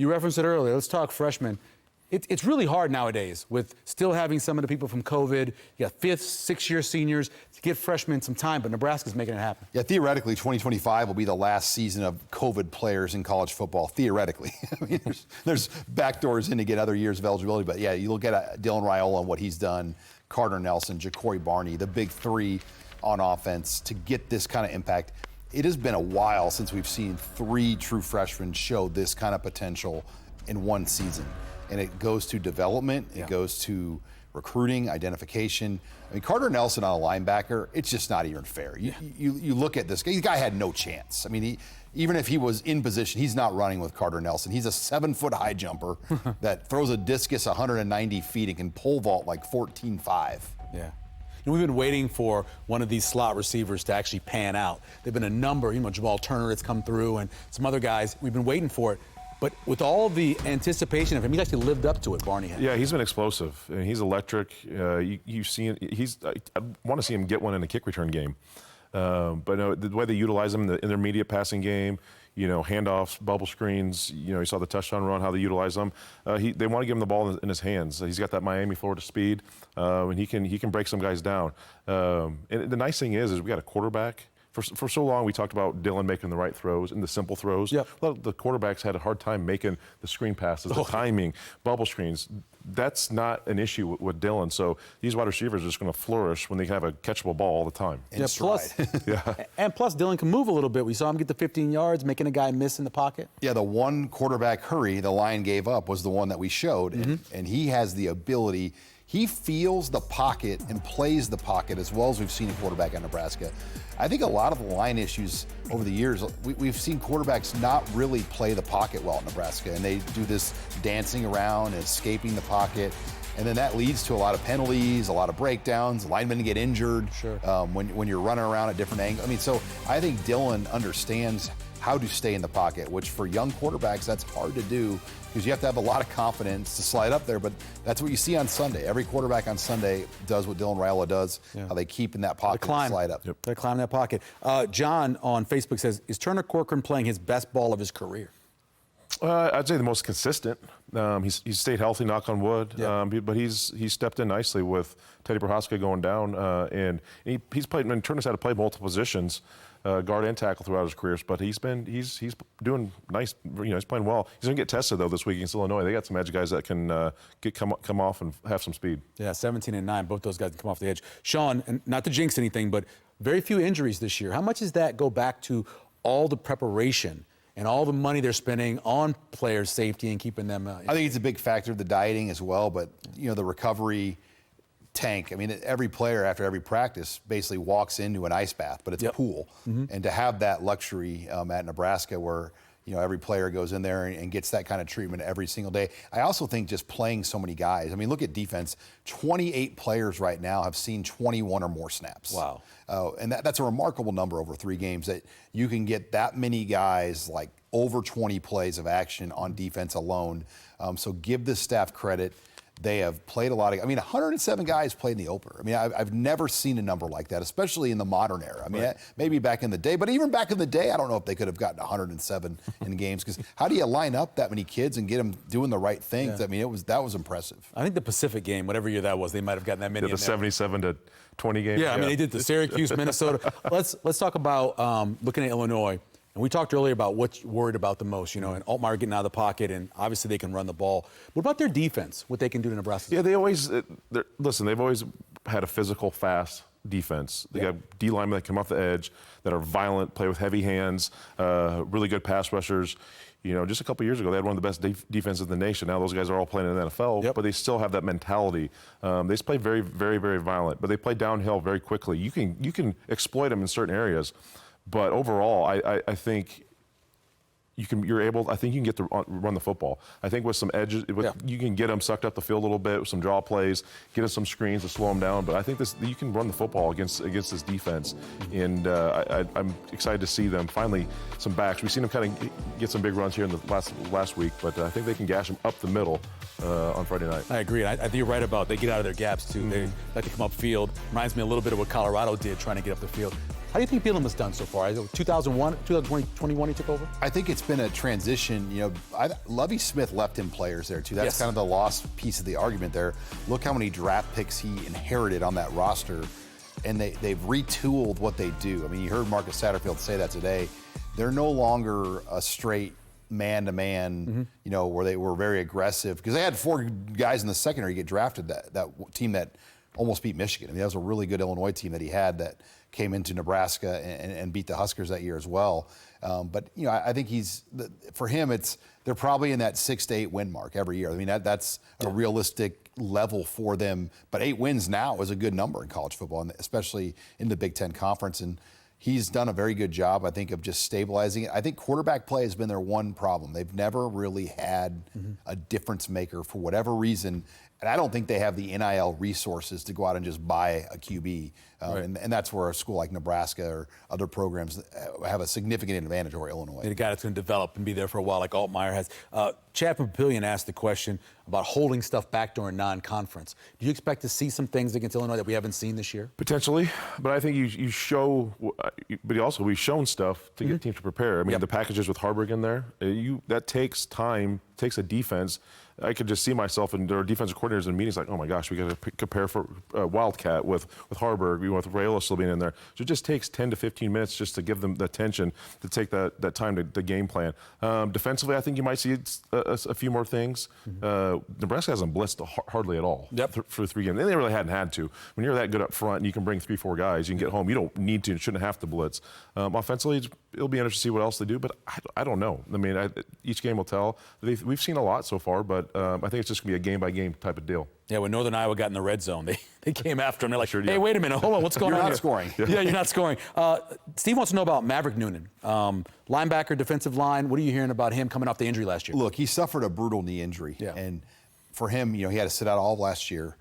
You referenced it earlier. Let's talk freshmen. It's really hard nowadays with still having some of the people from COVID. You got fifth, sixth-year seniors to give freshmen some time, but Nebraska's making it happen. Yeah, theoretically, 2025 will be the last season of COVID players in college football. Theoretically, I mean, there's backdoors in to get other years of eligibility, but yeah, you look at Dylan Raiola and what he's done, Carter Nelson, Ja'Cory Barney, the big three on offense to get this kind of impact. It has been a while since we've seen three true freshmen show this kind of potential in one season. And it goes to development, it goes to recruiting, identification. I mean, Carter Nelson on a linebacker, it's just not even fair. You look at this guy had no chance. I mean, even if he was in position, he's not running with Carter Nelson. He's a 7-foot high jumper that throws a discus 190 feet and can pole vault like 14.5. Yeah. And we've been waiting for one of these slot receivers to actually pan out. There've been a number, Jamal Turner has come through and some other guys. We've been waiting for it. But with all the anticipation of him, he's actually lived up to it, Barney has. Yeah, he's been explosive. I mean, he's electric. You've seen, I want to see him get one in the kick return game. But no, the way they utilize him in the intermediate passing game, handoffs, bubble screens, you saw the touchdown run, how they utilize them. They want to give him the ball in his hands. He's got that Miami, Florida speed, and he can break some guys down. And the nice thing is we got a quarterback. For so long, we talked about Dylan making the right throws and the simple throws. Yep. Well, the quarterbacks had a hard time making the screen passes, the timing, bubble screens. That's not an issue with Dylan. So these wide receivers are just going to flourish when they have a catchable ball all the time. And plus Dylan can move a little bit. We saw him get the 15 yards, making a guy miss in the pocket. Yeah, the one quarterback hurry the line gave up was the one that we showed, and he has the ability. He feels the pocket and plays the pocket as well as we've seen a quarterback at Nebraska. I think a lot of the line issues over the years, we've seen quarterbacks not really play the pocket well at Nebraska, and they do this dancing around and escaping the pocket, and then that leads to a lot of penalties, a lot of breakdowns, linemen get injured when you're running around at different angles. I mean, so I think Dylan understands how to stay in the pocket, which for young quarterbacks, that's hard to do because you have to have a lot of confidence to slide up there, but that's what you see on Sunday. Every quarterback on Sunday does what Dylan Raiola does, how they keep in that pocket and slide up. They climb that pocket. John on Facebook says, is Turner Corcoran playing his best ball of his career? I'd say the most consistent. He's stayed healthy, knock on wood, but he's stepped in nicely with Teddy Prochazka going down, and he's played. I mean, Turner's had to play multiple positions, guard and tackle throughout his careers, but he's doing nice. He's playing well. He's going to get tested though this week against Illinois. They got some edge guys that can come off and have some speed. Yeah, 17 and 9, both those guys can come off the edge. Sean, and not to jinx anything, but very few injuries this year. How much does that go back to all the preparation and all the money they're spending on players' safety and keeping them? I think it's a big factor, the dieting as well, but the recovery tank. I mean, every player after every practice basically walks into an ice bath, but it's a pool. And to have that luxury at Nebraska where every player goes in there and gets that kind of treatment every single day. I also think just playing so many guys. I mean, look at defense. 28 players right now have seen 21 or more snaps. Wow. And that's a remarkable number over 3 games that you can get that many guys, like over 20 plays of action on defense alone. So give the staff credit. They have played a lot of, 107 guys played in the opener. I mean, I've never seen a number like that, especially in the modern era. I mean, maybe back in the day, but even back in the day, I don't know if they could have gotten 107 in games, because how do you line up that many kids and get them doing the right things? Yeah. I mean, that was impressive. I think the Pacific game, whatever year that was, they might have gotten that many. The 77-20 game. Yeah, I mean, they did the Syracuse, Minnesota. Let's talk about looking at Illinois. And we talked earlier about what you're worried about the most, and Altmaier getting out of the pocket, and obviously they can run the ball. What about their defense, what they can do to Nebraska? Yeah, they've always had a physical, fast defense. They got D linemen that come off the edge, that are violent, play with heavy hands, really good pass rushers. Just a couple years ago, they had one of the best defenses in the nation. Now those guys are all playing in the NFL, but they still have that mentality. They play very, very, very violent, but they play downhill very quickly. You can exploit them in certain areas. But overall, I think you can get to run the football. I think with some edges, you can get them sucked up the field a little bit with some draw plays, get them some screens to slow them down. But I think you can run the football against this defense, and I'm excited to see them finally some backs. We've seen them kind of get some big runs here in the last week, but I think they can gash them up the middle on Friday night. I agree. I think you're right about they get out of their gaps too. They like to come upfield. Reminds me a little bit of what Colorado did trying to get up the field. How do you think Bielema has done so far? 2001, 2021 he took over? I think it's been a transition. Lovie Smith left him players there too. That's Yes. kind of the lost piece of the argument there. Look how many draft picks he inherited on that roster, and they've retooled what they do. I mean, you heard Marcus Satterfield say that today. They're no longer a straight man-to-man, where they were very aggressive, because they had 4 guys in the secondary get drafted, that team that almost beat Michigan. I mean, that was a really good Illinois team that he had that came into Nebraska and beat the Huskers that year as well. But I think for him, they're probably in that 6 to 8 win mark every year. I mean, that's a realistic level for them. But 8 wins now is a good number in college football, and especially in the Big Ten Conference. And he's done a very good job, I think, of just stabilizing it. I think quarterback play has been their one problem. They've never really had a difference maker for whatever reason. And I don't think they have the NIL resources to go out and just buy a QB. Right. And that's where a school like Nebraska or other programs have a significant advantage over Illinois. A guy that's going to develop and be there for a while, like Altmaier has. Chad Papillion asked the question about holding stuff back during non-conference. Do you expect to see some things against Illinois that we haven't seen this year? Potentially, but I think you show, but also we've shown stuff to get teams to prepare. I mean, the packages with Harburg in there, that takes time, takes a defense. I could just see myself and their defensive coordinators in meetings like, oh my gosh, we got to prepare for Wildcat with Harburg, with Rayola still being in there. So it just takes 10 to 15 minutes just to give them the attention to take that time to game plan. Defensively, I think you might see a few more things. Nebraska hasn't blitzed hardly at all for 3 games. They really hadn't had to. When you're that good up front and you can bring 3-4 guys, you can get home. You don't need to, shouldn't have to blitz. Offensively, it'll be interesting to see what else they do, but I don't know. I mean, each game will tell. We've seen a lot so far, but I think it's just going to be a game-by-game type of deal. Yeah, when Northern Iowa got in the red zone, they came after him. They're like, hey, wait a minute, hold on, what's going on You're here? not scoring. Yeah, you're not scoring. Steve wants to know about Maverick Noonan. Linebacker, defensive line. What are you hearing about him coming off the injury last year? Look, he suffered a brutal knee injury. Yeah. And for him, he had to sit out all of last year.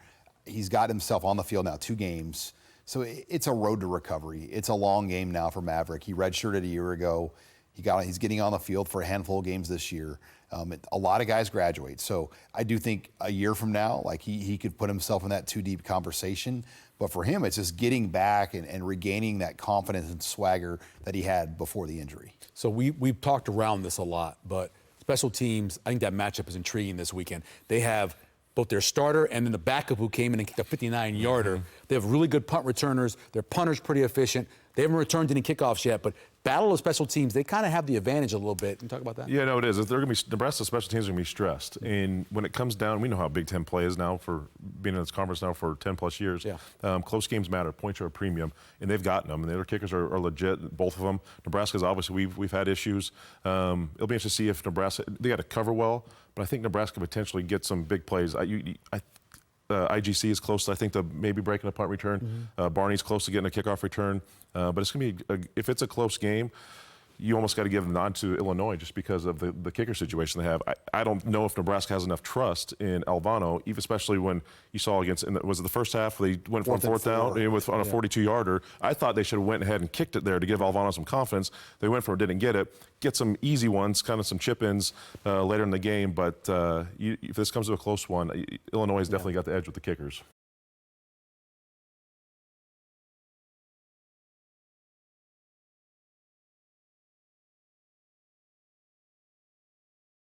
He's got himself on the field now 2 games. So it's a road to recovery. It's a long game now for Maverick. He redshirted a year ago. He's getting on the field for a handful of games this year. A lot of guys graduate. So I do think a year from now, like he could put himself in that 2-deep conversation. But for him, it's just getting back and regaining that confidence and swagger that he had before the injury. So we've talked around this a lot, but special teams, I think that matchup is intriguing this weekend. They have both their starter and then the backup who came in and kicked a 59-yarder. They have really good punt returners. Their punter's pretty efficient. They haven't returned any kickoffs yet, but battle of special teams, they kind of have the advantage a little bit. Can you talk about that? Yeah, no, it is. Nebraska special teams are going to be stressed. And when it comes down, we know how Big Ten play is now for being in this conference now for 10-plus years. Yeah. Close games matter. Points are a premium, and they've gotten them. And the other kickers are legit, both of them. Nebraska's obviously, we've had issues. It'll be interesting to see if Nebraska, they got to cover well, but I think Nebraska potentially get some big plays. IGC is close, I think, to maybe breaking a punt return. Barney's close to getting a kickoff return. But it's going to be, if it's a close game, you almost got to give the nod to Illinois just because of the kicker situation they have. I don't know if Nebraska has enough trust in Alvano, even especially when you saw against, was it the first half where they went for fourth down on a 42-yarder? I thought they should have went ahead and kicked it there to give Alvano some confidence. They went for it, didn't get it. Get some easy ones, kind of some chip-ins later in the game. But if this comes to a close one, Illinois has definitely got the edge with the kickers.